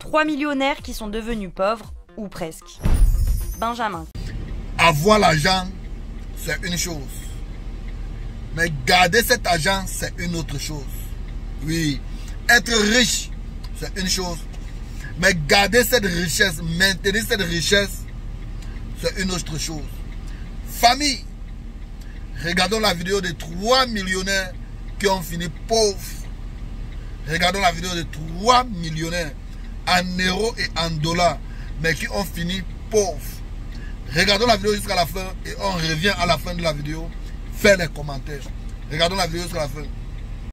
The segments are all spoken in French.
3 millionnaires qui sont devenus pauvres, ou presque. Benjamin. Avoir l'argent, c'est une chose. Mais garder cet argent, c'est une autre chose. Oui, être riche, c'est une chose. Mais garder cette richesse, maintenir cette richesse, c'est une autre chose. Famille, regardons la vidéo de 3 millionnaires qui ont fini pauvres. Regardons la vidéo de 3 millionnaires en euros et en dollars, mais qui ont fini pauvres. Regardons la vidéo jusqu'à la fin et on revient à la fin de la vidéo. Fais les commentaires. Regardons la vidéo jusqu'à la fin.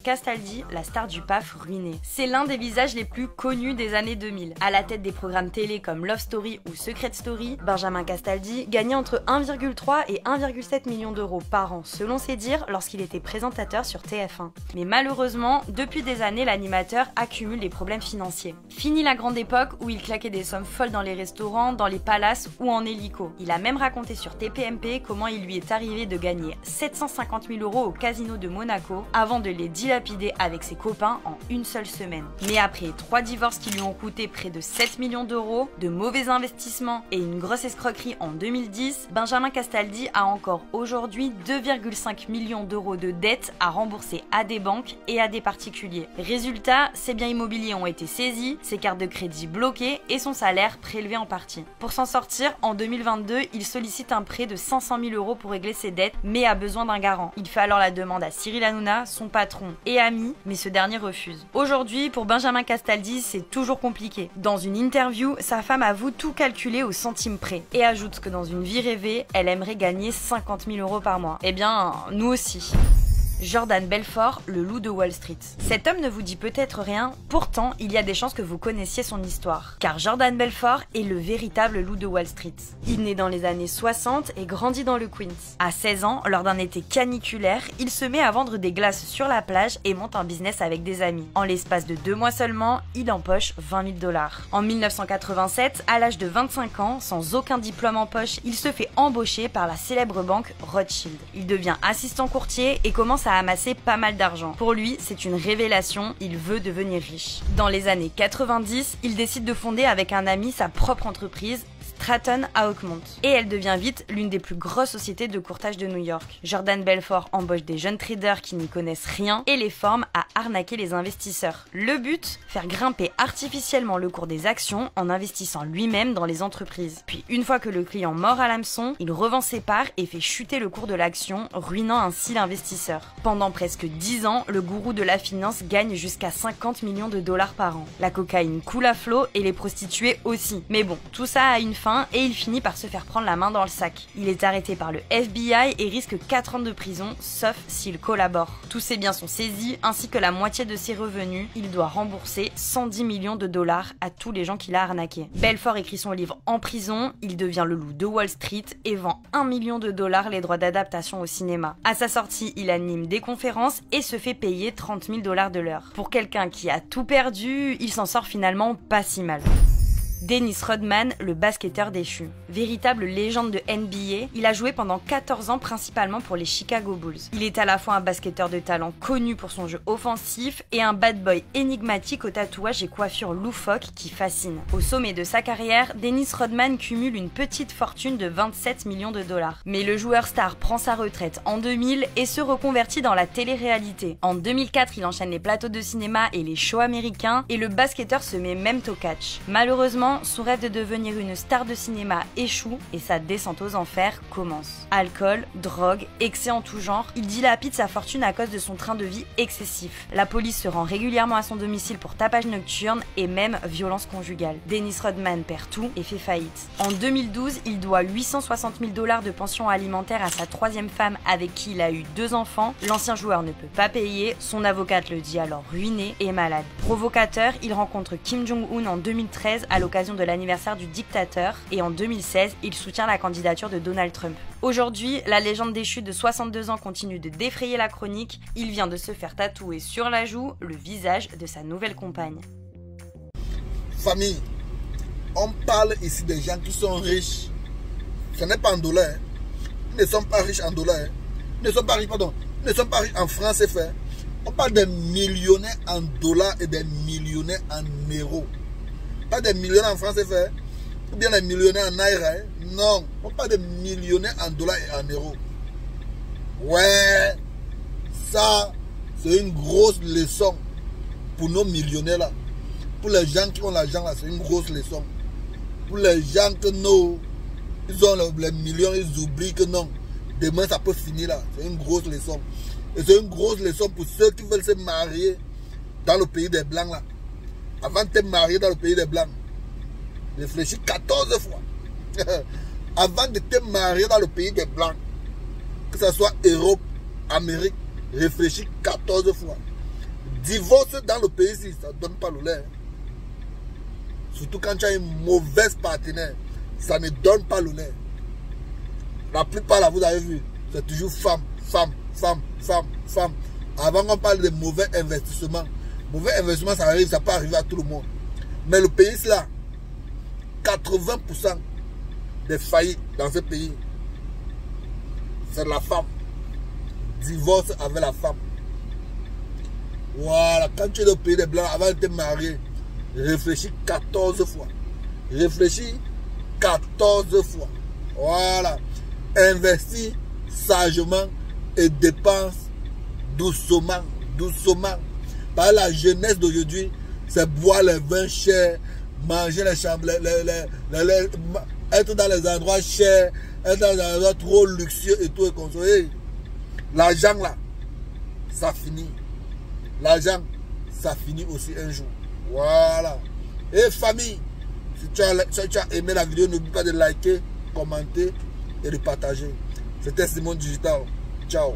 Castaldi, la star du PAF ruiné. C'est l'un des visages les plus connus des années 2000. À la tête des programmes télé comme Love Story ou Secret Story, Benjamin Castaldi gagnait entre 1,3 et 1,7 million d'euros par an, selon ses dires, lorsqu'il était présentateur sur TF1. Mais malheureusement, depuis des années, l'animateur accumule des problèmes financiers. Fini la grande époque où il claquait des sommes folles dans les restaurants, dans les palaces ou en hélico. Il a même raconté sur TPMP comment il lui est arrivé de gagner 750 000 euros au casino de Monaco avant de les dilapider avec ses copains en une seule semaine. Mais après 3 divorces qui lui ont coûté près de 7 millions d'euros, de mauvais investissements et une grosse escroquerie en 2010, Benjamin Castaldi a encore aujourd'hui 2,5 millions d'euros de dettes à rembourser à des banques et à des particuliers. Résultat, ses biens immobiliers ont été saisis, ses cartes de crédit bloquées et son salaire prélevé en partie. Pour s'en sortir, en 2022, il sollicite un prêt de 500 000 euros pour régler ses dettes, mais a besoin d'un garant. Il fait alors la demande à Cyril Hanouna, son patron et ami, mais ce dernier refuse. Aujourd'hui, pour Benjamin Castaldi, c'est toujours compliqué. Dans une interview, sa femme avoue tout calculer au centime près et ajoute que dans une vie rêvée, elle aimerait gagner 50 000 euros par mois. Eh bien, nous aussi. Jordan Belfort, le loup de Wall Street. Cet homme ne vous dit peut-être rien, pourtant il y a des chances que vous connaissiez son histoire. Car Jordan Belfort est le véritable loup de Wall Street. Il naît dans les années 60 et grandit dans le Queens. À 16 ans, lors d'un été caniculaire, il se met à vendre des glaces sur la plage et monte un business avec des amis. En l'espace de 2 mois seulement, il empoche 20 000 $. En 1987, à l'âge de 25 ans, sans aucun diplôme en poche, il se fait embaucher par la célèbre banque Rothschild. Il devient assistant courtier et commence à amasser pas mal d'argent. Pour lui, c'est une révélation, il veut devenir riche. Dans les années 90, il décide de fonder avec un ami sa propre entreprise, Stratton à Oakmont. Et elle devient vite l'une des plus grosses sociétés de courtage de New York. Jordan Belfort embauche des jeunes traders qui n'y connaissent rien et les forme à arnaquer les investisseurs. Le but, faire grimper artificiellement le cours des actions en investissant lui-même dans les entreprises. Puis une fois que le client mord à l'hameçon, il revend ses parts et fait chuter le cours de l'action, ruinant ainsi l'investisseur. Pendant presque 10 ans, le gourou de la finance gagne jusqu'à 50 millions de dollars par an. La cocaïne coule à flot et les prostituées aussi. Mais bon, tout ça a une fin et il finit par se faire prendre la main dans le sac. Il est arrêté par le FBI et risque 4 ans de prison, sauf s'il collabore. Tous ses biens sont saisis, ainsi que la moitié de ses revenus. Il doit rembourser 110 millions de dollars à tous les gens qu'il a arnaqués. Belfort écrit son livre en prison, il devient le loup de Wall Street et vend 1 million de dollars les droits d'adaptation au cinéma. À sa sortie, il anime des conférences et se fait payer 30 000 $ de l'heure. Pour quelqu'un qui a tout perdu, il s'en sort finalement pas si mal. Dennis Rodman, le basketteur déchu. Véritable légende de NBA, il a joué pendant 14 ans principalement pour les Chicago Bulls. Il est à la fois un basketteur de talent connu pour son jeu offensif et un bad boy énigmatique aux tatouages et coiffures loufoques qui fascinent. Au sommet de sa carrière, Dennis Rodman cumule une petite fortune de 27 millions de dollars. Mais le joueur star prend sa retraite en 2000 et se reconvertit dans la télé-réalité. En 2004, il enchaîne les plateaux de cinéma et les shows américains et le basketteur se met même au catch. Malheureusement, son rêve de devenir une star de cinéma échoue et sa descente aux enfers commence. Alcool, drogue, excès en tout genre, il dilapide sa fortune à cause de son train de vie excessif. La police se rend régulièrement à son domicile pour tapage nocturne et même violence conjugale. Dennis Rodman perd tout et fait faillite. En 2012, il doit 860 000 $ de pension alimentaire à sa 3e femme avec qui il a eu 2 enfants. L'ancien joueur ne peut pas payer, son avocate le dit alors ruiné et malade. Provocateur, il rencontre Kim Jong-un en 2013 à l'occasion de l'anniversaire du dictateur et en 2016, il soutient la candidature de Donald Trump. Aujourd'hui, la légende déchue de 62 ans continue de défrayer la chronique. Il vient de se faire tatouer sur la joue le visage de sa nouvelle compagne. Famille, on parle ici des gens qui sont riches. Ce n'est pas en dollars. Ils ne sont pas riches en dollars. Ils ne sont pas riches, pardon. Ils ne sont pas riches en francs CFA. On parle des millionnaires en dollars et des millionnaires en euros. Pas des millionnaires en France CFA, ou bien les millionnaires en Naira. Non, pas des millionnaires en dollars et en euros. Ouais, ça, c'est une grosse leçon pour nos millionnaires là. Pour les gens qui ont l'argent là, c'est une grosse leçon. Pour les gens que nous, ils ont les millions, ils oublient que non. Demain, ça peut finir là. C'est une grosse leçon. Et c'est une grosse leçon pour ceux qui veulent se marier dans le pays des Blancs là. Avant de te marier dans le pays des Blancs, réfléchis 14 fois. Avant de te marier dans le pays des Blancs, que ce soit Europe, Amérique, réfléchis 14 fois. Divorce dans le pays ici, ça ne donne pas le lait. Surtout quand tu as une mauvaise partenaire, ça ne donne pas le lait. La plupart là, vous avez vu, c'est toujours femme, femme, femme, femme, femme. Avant qu'on parle de mauvais investissements. Mauvais investissement, ça arrive, ça peut arriver à tout le monde. Mais le pays là, 80% des faillites dans ce pays, c'est la femme. Divorce avec la femme. Voilà, quand tu es dans le pays des Blancs, avant de te marier, réfléchis 14 fois. Réfléchis 14 fois. Voilà. Investis sagement et dépense doucement. Doucement. Par la jeunesse d'aujourd'hui, c'est boire les vins chers, manger les chambres, être dans les endroits chers, être dans les endroits trop luxueux et tout et consoler. L'argent là, ça finit. L'argent, ça finit aussi un jour. Voilà. Et famille, si tu as aimé la vidéo, n'oublie pas de liker, commenter et de partager. C'était Simon Digital. Ciao.